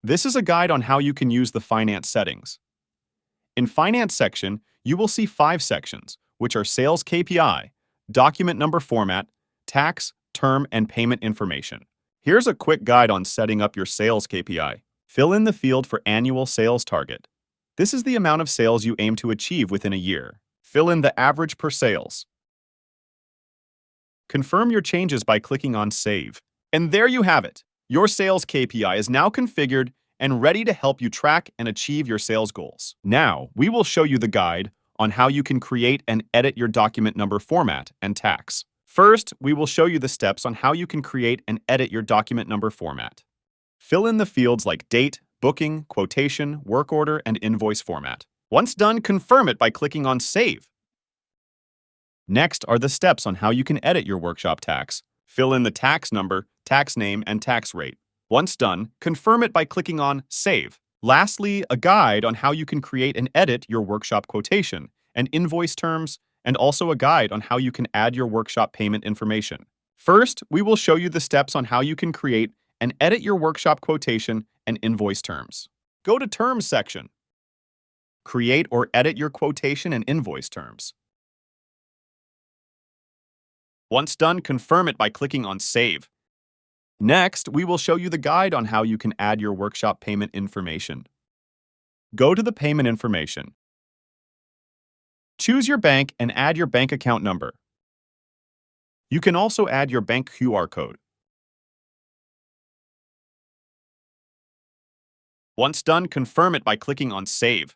This is a guide on how you can use the finance settings. In Finance section, you will see 5 sections, which are Sales KPI, Document Number Format, Tax, Term, and Payment Information. Here's a quick guide on setting up your Sales KPI. Fill in the field for Annual Sales Target. This is the amount of sales you aim to achieve within a year. Fill in the average per sales. Confirm your changes by clicking on Save. And there you have it. Your Sales KPI is now configured and ready to help you track and achieve your sales goals. Now, we will show you the guide on how you can create and edit your document number format and tax. First, we will show you the steps on how you can create and edit your document number format. Fill in the fields like date, booking, quotation, work order, and invoice format. Once done, confirm it by clicking on Save. Next are the steps on how you can edit your workshop tax. Fill in the tax number, tax name, and tax rate. Once done, confirm it by clicking on Save. Lastly, a guide on how you can create and edit your workshop quotation and invoice terms, and also a guide on how you can add your workshop payment information. First, we will show you the steps on how you can create and edit your workshop quotation and invoice terms. Go to Terms section. Create or edit your quotation and invoice terms. Once done, confirm it by clicking on Save. Next, we will show you the guide on how you can add your workshop payment information. Go to the payment information. Choose your bank and add your bank account number. You can also add your bank QR code. Once done, confirm it by clicking on Save.